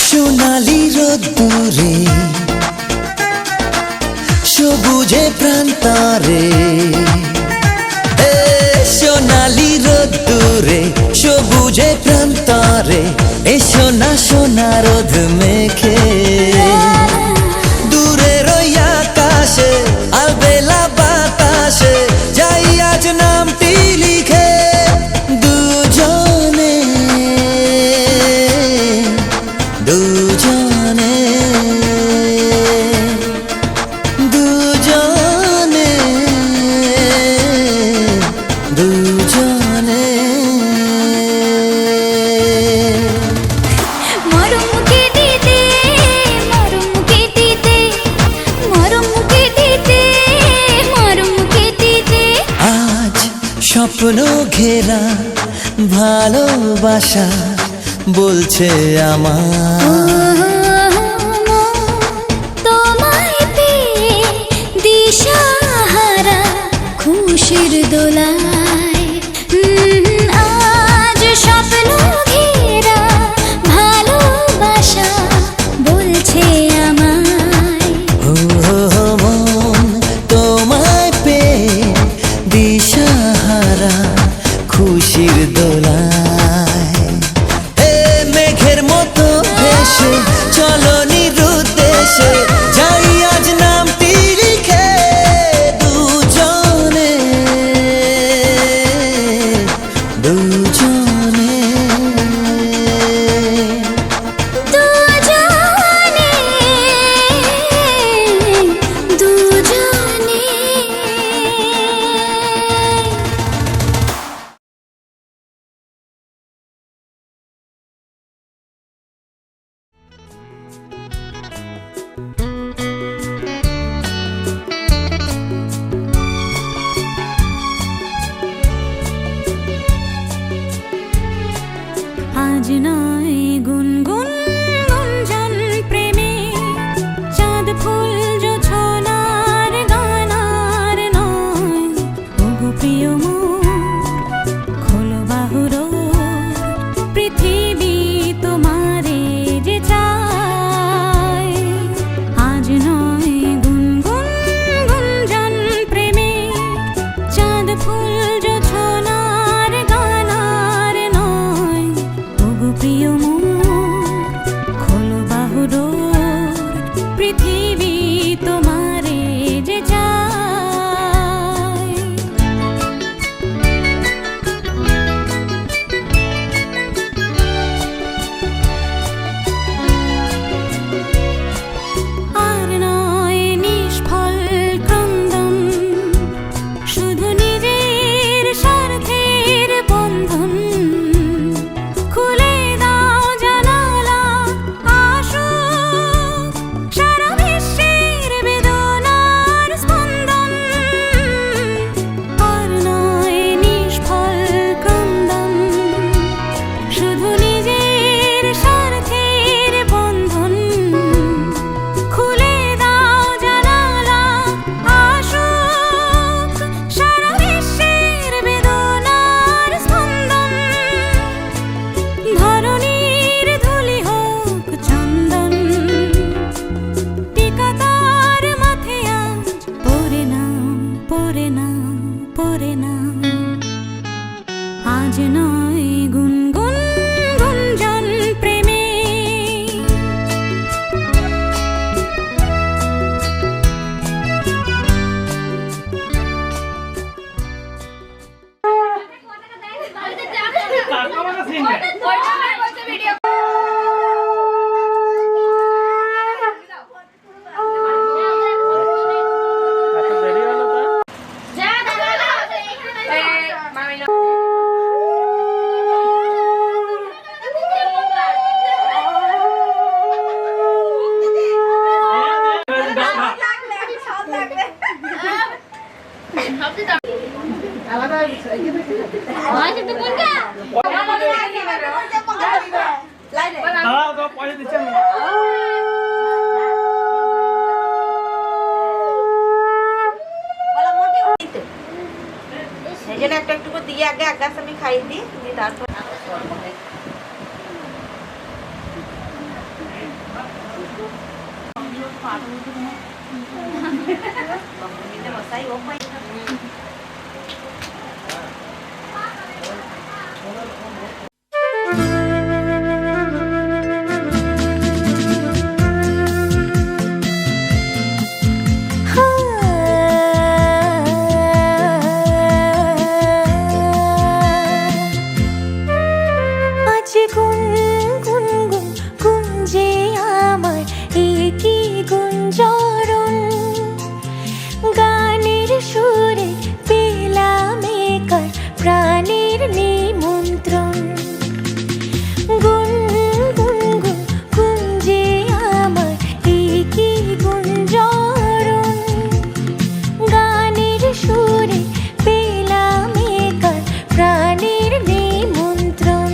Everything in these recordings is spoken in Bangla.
সোনালি রোদ্দুরে সবুজে প্রান্তরে, সোনালি রোদ্দুরে সবুজে প্রান্তরে, এসো না সোনা রোদ মেখে দূরের ওই আকাশে আলবেলা বাতাসে যাই আজ নামটি লিখে দুজনে দুজনে দুজনে দুজনে। মরম কেটিতে মরম কেটিতে মরম কেটিতে মরম কেটিতে, আজ স্বপ্ন ঘেরা ভালোবাসা বলছে আমার, তোমায় পেয়ে দিশাহারা খুশির দোলায়। আজ স্বপ্ন ঘেরা ভালোবাসা বলছে আমায়, মন তোমায় পেয়ে দিশাহারা খুশির দোলায়। মেঘের মতো ভেসে চলো নিরুদ্দেশে যাই আজ নামটি লিখে দুজনে দুজনে দুজনে দুজনে। আজ নয় গুনগুন গুঞ্জন প্রেমে চাঁদ ফুল জোছনার গানার নয়, ওগো প্রিয় মোর খোলো বাহুর পৃথিবী তোমারে যে চায়। আজ নয় গুনগুন গুঞ্জন প্রেমে চাঁদ ফুল জোছনার গানার নয়, ওগো প্রিয় মোর খোলো বাহুর পৃথিবী তোমারে যে চায়। আর নয় নিষ্ফল ক্রন্দন, শুধু নিজের স্বার্থের বন্ধন। খুলে দাও জানালা আসুক সারা বিশ্বের বেদনার স্পন্দন। আর নয় নিষ্ফল ক্রন্দন, শুধু নিজের স্বার্থের বন্ধন। খুলে দাও জানালা আসুক সারা বিশ্বের বেদনার স্পন্দন। ধরণীর ধুলি হোক চন্দন, টিকা তার মাথে আজ পরে নাও পরে নাও পরে নাও। আজ নয় গুনগুন গুঞ্জন প্রেমে একটা একটু দিয়ে আগে এক গ্লাস আমি খাইয়ে দিই, তারপর Hindi mo sa'yo, okay. আজ গুন গুন গুন গুঞ্জে আমার একই গুঞ্জরণ, গানের সুরে পেলাম একার প্রাণের নিমন্ত্রণ। গুন গুন গুন গুঞ্জে আমার একই গুঞ্জরণ, গানের সুরে পেলাম একার প্রাণের নিমন্ত্রণ।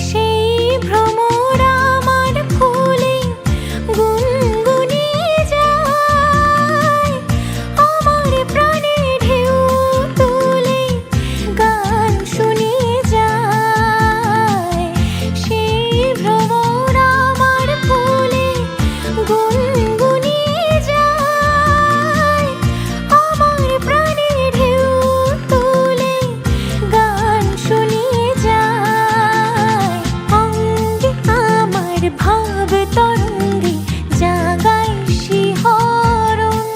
সেই ভ্রমর আমার ফুলে গুনগুনিয়ে যায়, আমার প্রাণে ঢেউ তুলে গান শুনিয়ে যায়। সেই ভ্রমর আমার ফুলে গুনগুনিয়ে যায়, আমার প্রাণে ঢেউ তুলে গান শুনিয়ে যায়। অঙ্গে আমার ভাব তরঙ্গে জাগায় শিহরণ,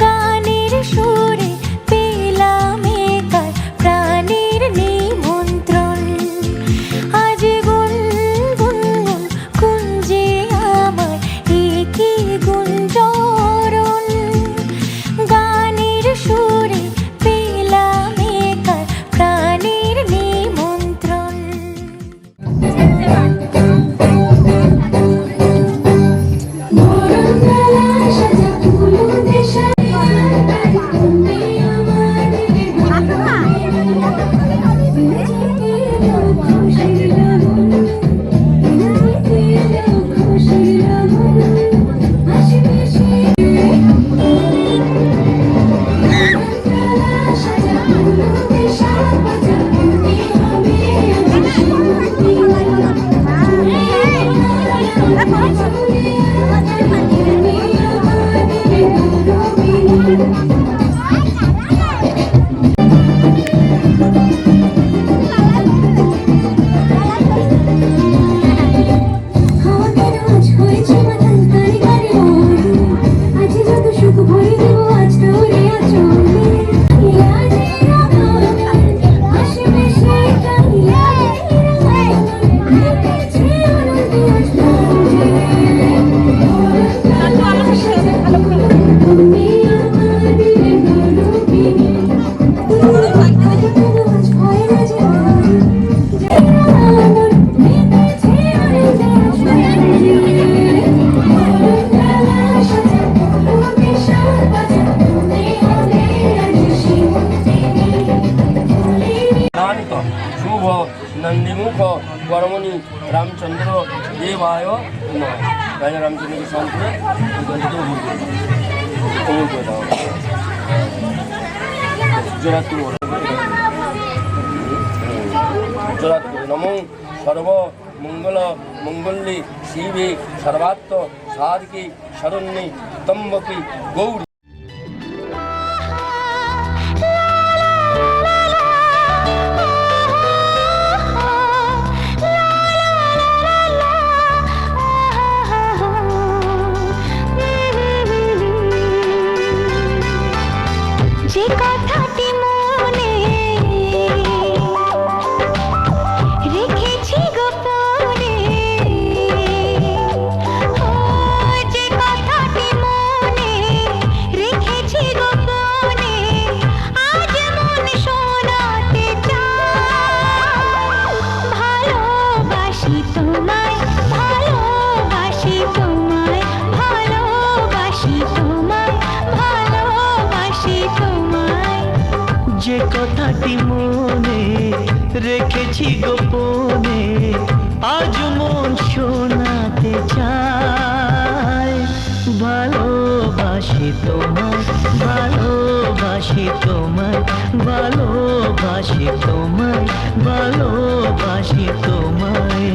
গানের সুরে পেলাম একার প্রাণের নিমন্ত্রণ। আজ গুন গুন গুন গুঞ্জে আমার একই গুঞ্জরণ, গানের সুরে পেলাম একার প্রাণের নিমন্ত্রণ। নানিত শুভ নন্দীমুখ বরমণি রামচন্দ্র দেবায় নমঃ। রাজা রামচন্দ্রকে স্মরণ করে অমল করে দাও। জোরাত করে নমো সর্ব মঙ্গল মঙ্গল্যে শিবে সর্বাত্ম সাধকে শরণ্যে ত্রম্বকে গৌরী। যে কথাটি মনে রেখেছি গোপনে, যে কথাটি মনে যে কথাটি মনে রেখেছি গোপনে আজ মন শোনাতে চায়। ভালোবাসি তোমায়, ভালোবাসি তোমায়, ভালোবাসি তোমায়, ভালোবাসি তোমায়।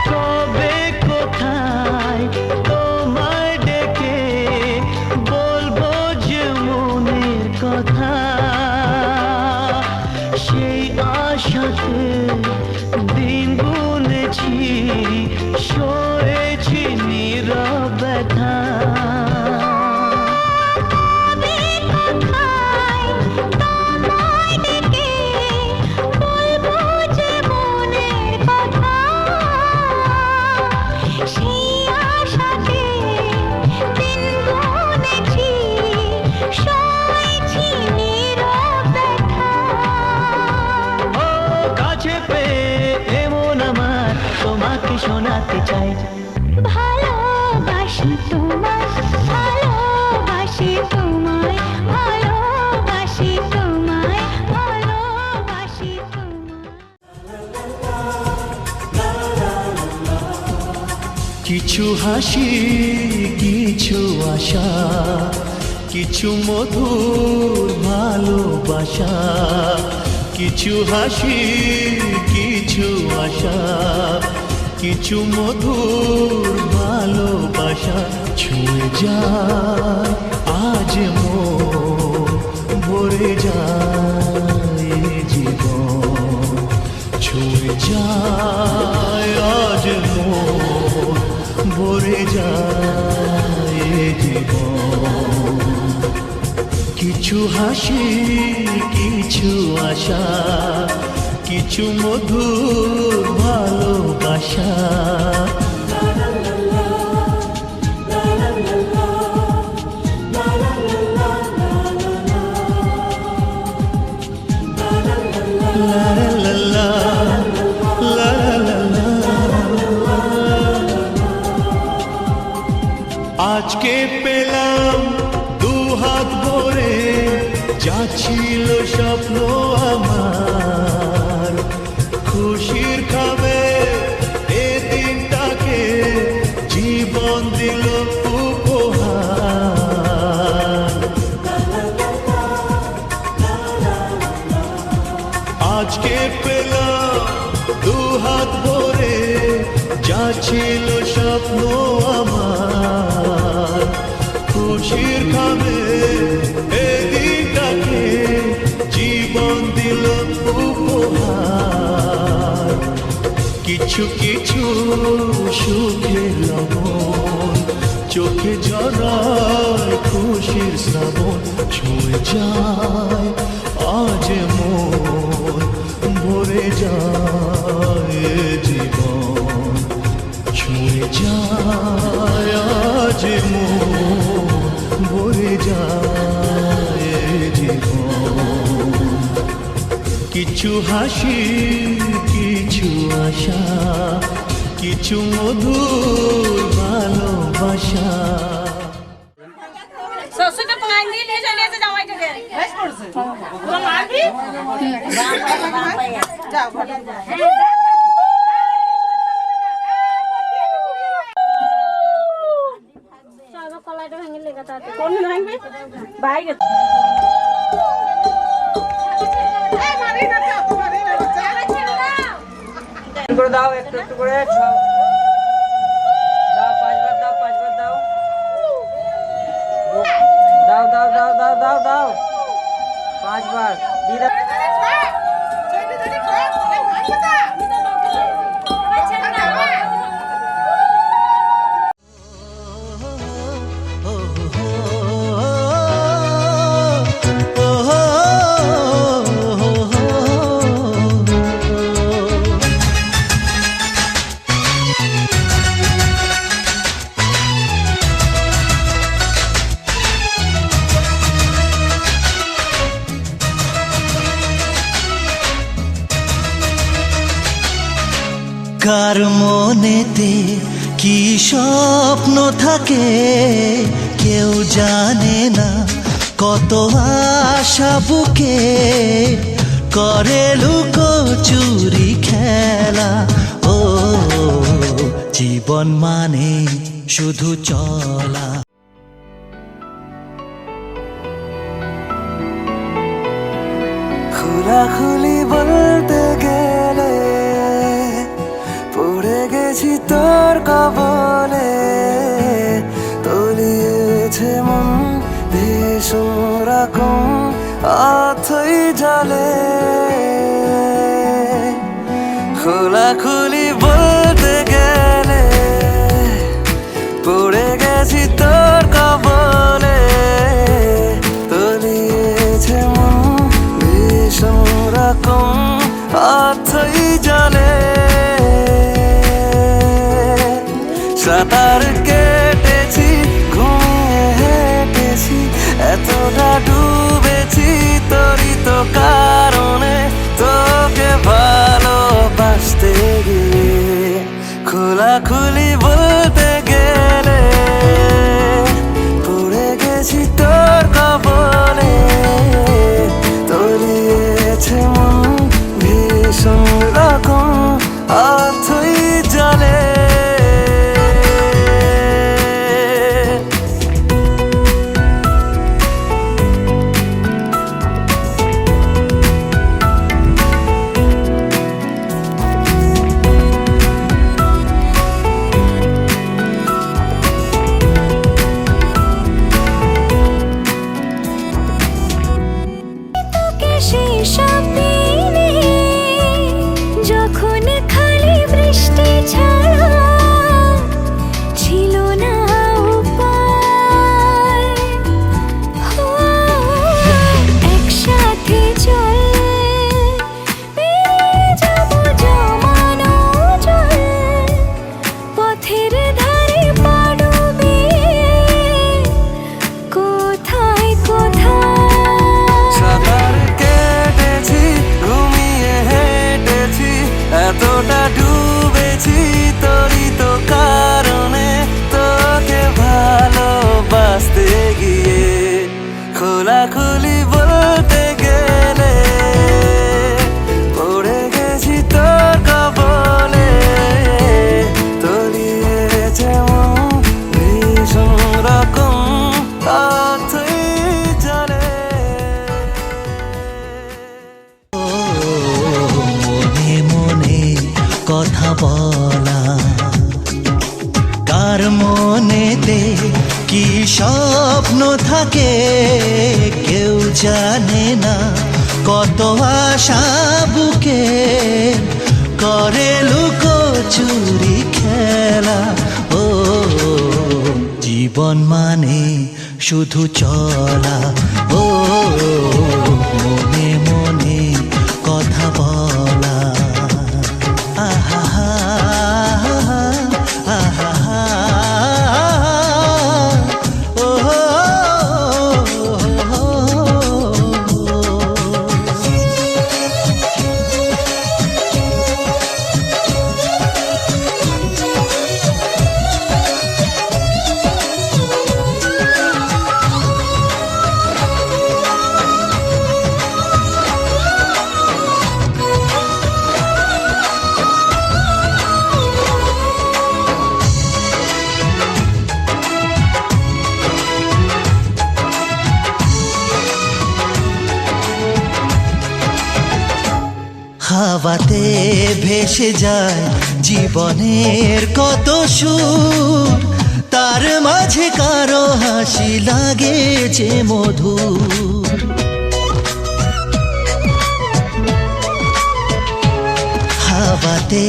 কবে কোথায় তোমায় ডেকে বলবো যে মনের কথা, সেই আশাতে দিন গুনেছি, সয়েছি নীরব ব্যথা। তোমাকে শোনাতে চাই ভালোবাসি তোমায়, ভালোবাসি তোমায়, ভালোবাসি তোমায়, ভালোবাসি তোমায়। কিছু হাসি, কিছু আশা, কিছু মধুর ভালোবাসা। কিছু হাসি, কিছু আশা, কিছু মধুর ভালোবাসা। ছুঁয়ে যায় আজ মন, ভরে যায় জীবন। ছুঁয়ে যায় আজ মন, ভরে যায় জীবন। কিছু হাসি, কিছু আশা, কিছু মধুর ভালোবাসা। লা লা লা, লা লা লা। আজকে পেলাম দুহাত ভরে, যা ছিল স্বপ্ন আমার। খুশির খাবে এ দিনটাকে, জীবন দিল উপহার। আজকে পেলাম দুহাত ভরে, যা ছিল স্বপ্ন আমার। খুশির খাবে এ দিনটাকে, জীবন দিল উপহার। কিছু কিছু সুখের লবণ, চোখে ঝরায় খুশির শ্রাবণ। ছুঁয়ে যায় আজ মন, ভরে যায় জীবন। ছুঁয়ে যায় আজ মন, ভরে যায় জীবন। কিছু হাসি, কিছু আশা, কিছু মধুর ভালোবাসা। শ্বশুরটা পানি দিয়ে নিয়ে চলে এসে জামাইটাকে বেশ করছে তো মারবি যাও ঘরে সব কলাটা ভেঙে লেগে তাতে কোন ভাঙবি বাইরে করে দাও একটু একটু করে দাও, পাঁচবার দাও, পাঁচবার দাও, দাও দাও দাও দাও দাও দাও পাঁচবার দিয়ে দাও। ও কার মনেতে কি স্বপ্ন থাকে কেউ জানে না, কত আশা বুকে করে লুকোচুরি খেলা। ও জীবন মানে শুধু চলা। খোলাখুলি বলতে গেলে পড়ে গেছি তোর কবলে, তলিয়েছে মন ভীষণ রকম অথই জলে। খোলাখুলি বলতে গেলে পড়ে গেছি তোর কবলে, তলিয়েছে মন ভীষণ রকম অথই জলে। সাঁতার কেটেছি, ঘুমিয়ে হেঁটেছি, এতটা ডুবেছি তোরই তো কারণে, তোকে ভালোবাসতে গিয়ে। খোলাখুলি বলতে গেলে পড়ে গেছি তোর কবলে, তলিয়েছে মন ভীষণ রকম অথই জলে। সেসব দিনে যখন খালি বৃষ্টি ছাড়া ছিল না উপায়, একসাথে চল পেরিয়ে যাব জমানো জল, পথের ধারে পা ডুবিয়ে কোথায় কোথায়। এতটা ডুবেছি তোরই তো কারণে, তোকে ভালোবাসতে গিয়ে। খোলাখুলি বলতে গেলে পড়ে গেছি তোর কবলে, তলিয়েছে মন ভীষণ রকম অথই জলে। কথা বলা, কার মনেতে কি স্বপ্ন থাকে কেউ জানে না, কত আশা বুকে করে লুকোচুরি খেলা। ও জীবন মানে শুধু চলা। ও মনে মনে কথা বলা। হাওয়াতে ভেসে যায় জীবনের কত সুর, তার মাঝে কারো হাসি লাগে যে মধুর। হাওয়াতে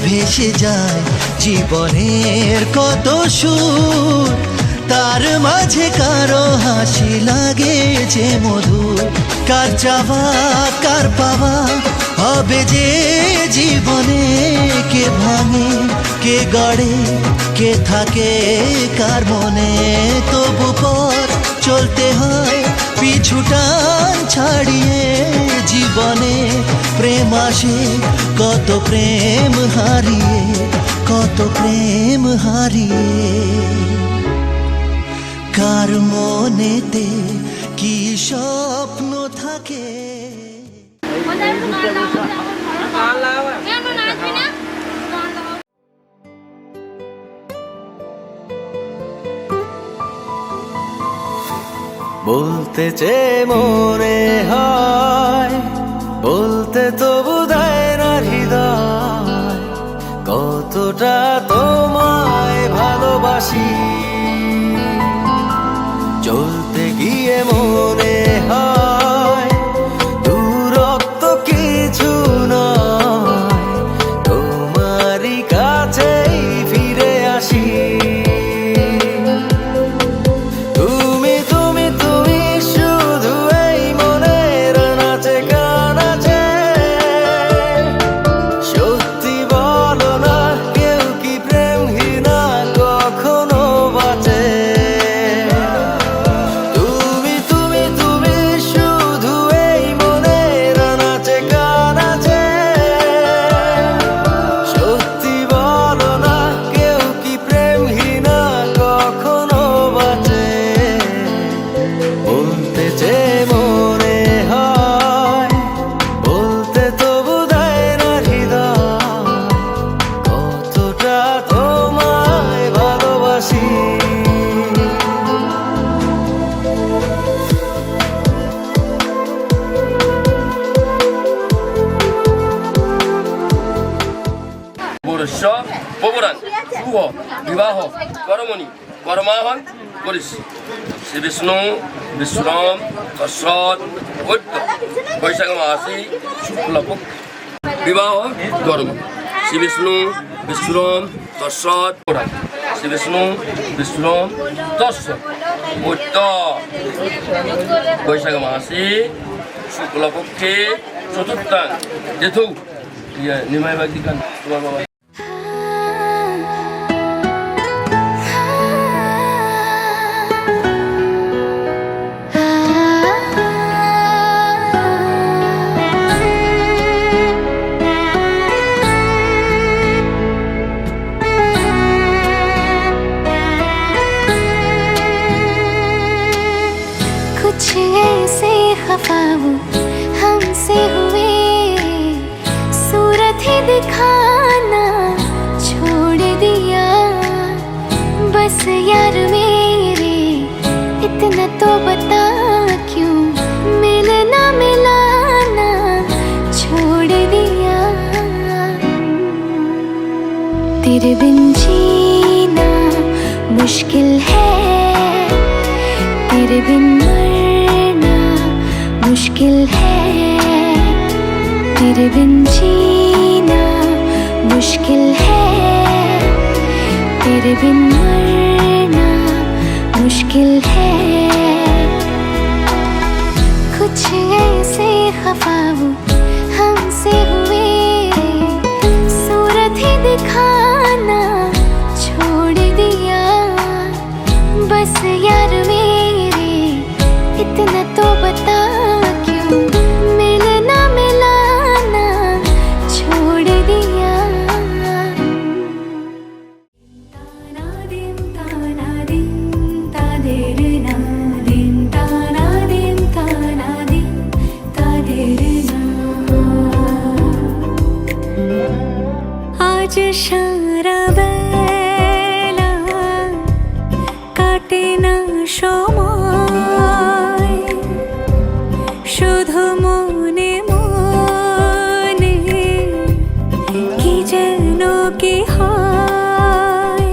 ভেসে যায় জীবনের কত সুর, তার মাঝে কারো হাসি লাগে যে মধুর। কার চাওয়া কার পাওয়া হবে যে জীবনে, কে ভাঙে কে গড়ে কে থাকে কার মনে, তবু পথ চলতে হয় পিছুটান ছাড়িয়ে জীবনে প্রেম আসে, কত প্রেম হারিয়ে, কত প্রেম হারিয়ে। কার মনেতে কি স্বপ্ন থাকে। বলতে চেয়ে মনে হয়, বলতে তবু দেয় না হৃদয়, কতটা তোমায় ভালোবাসি। চলতে গিয়ে মনে হয় দূরত্ব কিছু নয়, তোমারই কাছেই ফিরে আসি। প্রবরান শুভ বিবাহ করমণি করমাহন করিস। শ্রী বিষ্ণু বিশ্বরাম তৎসৎ বৈদ্য বৈশাখ মাসে শুক্লপক্ষ বিবাহ কর্ম। শ্রী বিষ্ণু বিশ্বরাম তৎসৎ শ্রী বিষ্ণু বিশ্বরাম তৎসৎ বৈদ্য বৈশাখ মাসে শুক্লপক্ষে চতুর্থাং যেথু নিমাই বাগদিকান তোমার বাবা। कुछ ऐसे खफा वो हमसे हुए, सूरत ही दिखाना छोड़ दिया। बस यार मेरे इतना तो बता, क्यों मिलना मिलाना छोड़ दिया। तेरे बिन जीना मुश्किल है, तेरे बिन मरना मुश्किल है। तेरे बिन जीना मुश्किल है, तेरे बिन मरना मुश्किल है। कुछ ऐसे खफा वो हमसे हुए, सूरत ही दिखाना छोड़ दिया। बस यार मेरे इतना तो बता, क्यों मिलना मिलाना छोड़ दिया। ताना दिन तादेर ना दिन, ताना दिन तादेर ना। आज सारा बेला কাটে না সময়, শুধু মনে মনে কি যেন কি হয়।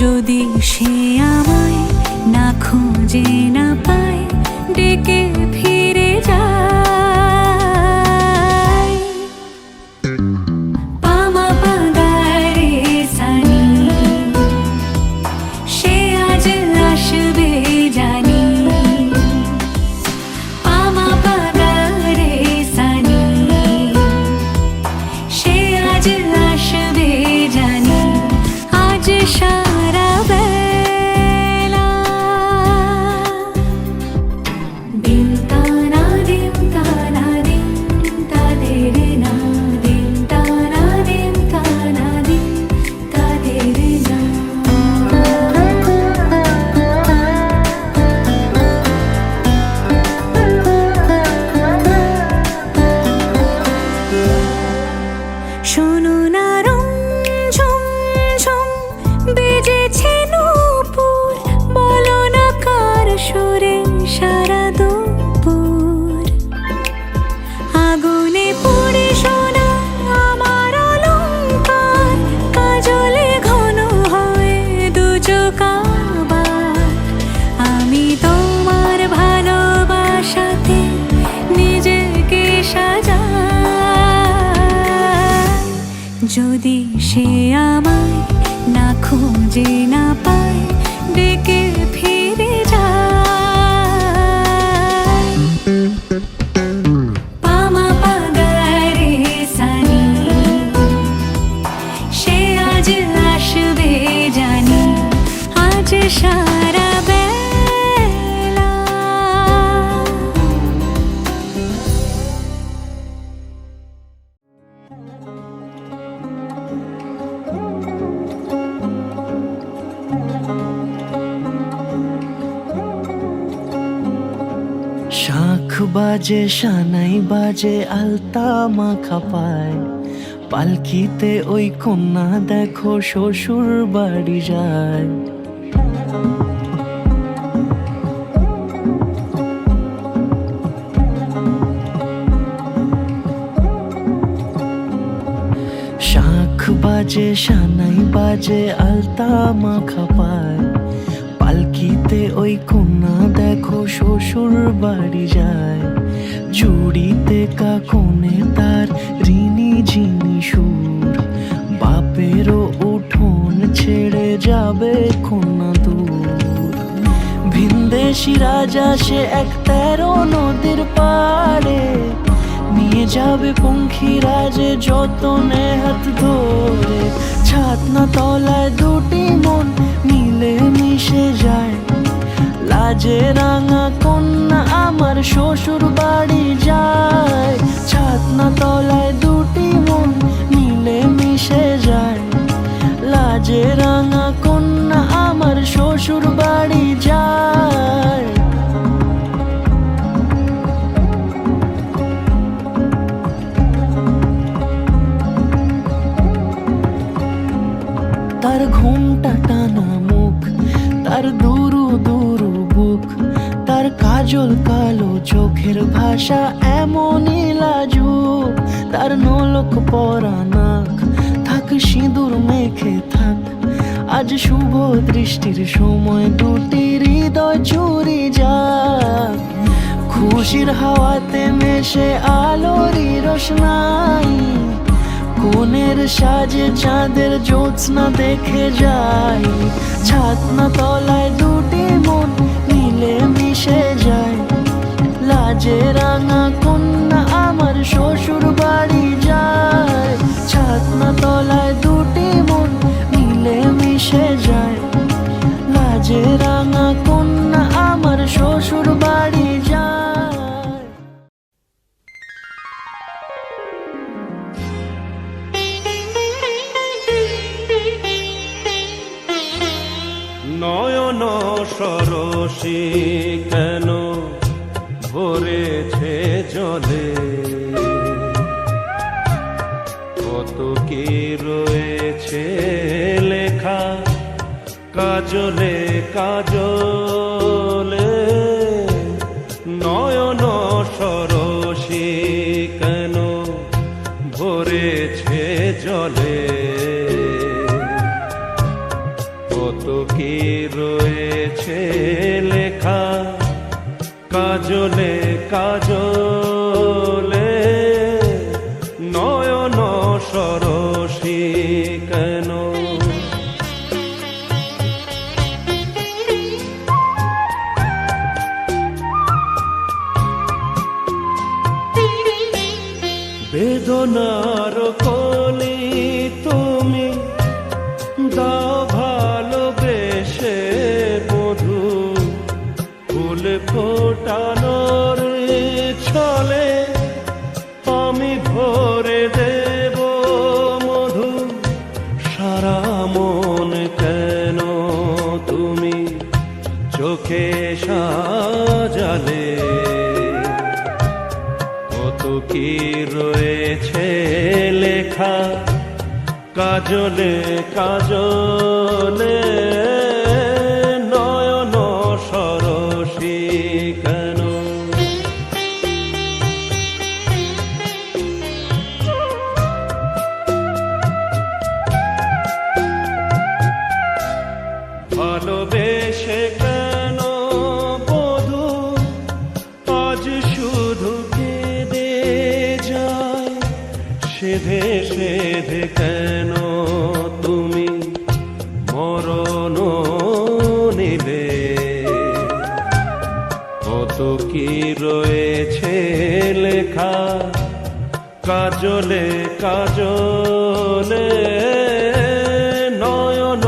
যদি সে আমায় না খুঁজে না পায়, ডেকে ফিরে যায়। পামা পাগারে সানি, সে আজ আসবে জানি। পামা পাগারে সানি, সে আজ আসবে জানি। আজ সারা বেলা যদি সে আমায় না খুঁজে না পায় ডেকে ফিরে যায় পামা পাগারে সানি সে আজ আসবে জানি আজ সারা বেলা শাখ বাজে সানাই বাজে আলতা মাখা পায় পালকিতে ওই কন্যা দেখো শ্বশুর বাড়ি যায় শাখ বাজে সানাই বাজে আলতা মাখা পায় পালকিতে ওই কন্যা দেখো শ্বশুর বাড়ি যায় চুড়িতে কাকনে তার ঋণী ঝিনি সুর বাপেরও উঠোন ছেড়ে যাবে কন্যা দূর ভিনদেশি রাজা সে এক 13 নদীর পাড়ে নিয়ে যাবে পঙ্খী রাজে যতনে হাত ধরে ছাতনা তলায় দুটি মন মিলে মিশে যায় লাজে রাঙা কন্যা আমার শ্বশুর বাড়ি যায় ছাতনা তলায় দুটি মন মিলে মিশে যায় লাজে রাঙা কন্যা আমার শ্বশুর বাড়ি যায় তার ঘুমটা টানা মুখ তার দুরু দুরু বুক তার কাজল কালো চোখের ভাষা এমনই লাজুক তার নলক পরা নাক থাক সিঁদুর মেখে থাক আজ শুভ দৃষ্টির সময় দুটি হৃদয় চুরি যাক খুশির হাওয়াতে মেশে আলোরই রোশনাই কোণের সাজে চাঁদের জ্যোৎস্না দেখে যাই ছাতনা তলায় দুটি মন মিলে মিশে যায় লাজে রাঙা কন্যা আমার শ্বশুর বাড়ি যায় ছাতনা তলায় দুটি মন মিলে মিশে যায় লাজে রাঙা কন্যা আমার শ্বশুর বাড়ি যায় নয়ন সরসী কেন ভরেছে জলে কত কি রয়েছে লেখা কাজলে কাজলে নয়ন সরসী কেন ভরেছে জলে কত কি রয়েছে লেখা কাজলে কাজলে নয়ন সরসী কেন বেদনার কলি তুমি দাও ভালোবেসে মধু ফুল ফোটানোর ছলে আমি ভরে দেব মধু সারা মন কেন তুমি চোখে সাজালে কত কি রয়েছে লেখা কাজলে কাজলে নয়ন সরসী কেন ভালোবেসে কেন বধূ আজ শুধু কেঁদে যায় সেধে সেধে কেন নিলে কত কি রয়েছে লেখা কাজলে কাজলে নয়ন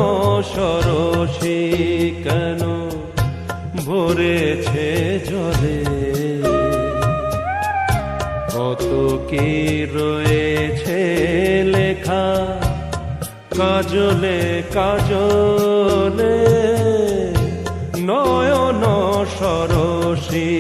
সরসী কেন ভরেছে জলে কত কি রয়েছে লেখা কাজলে কাজলে নয়ন সরসী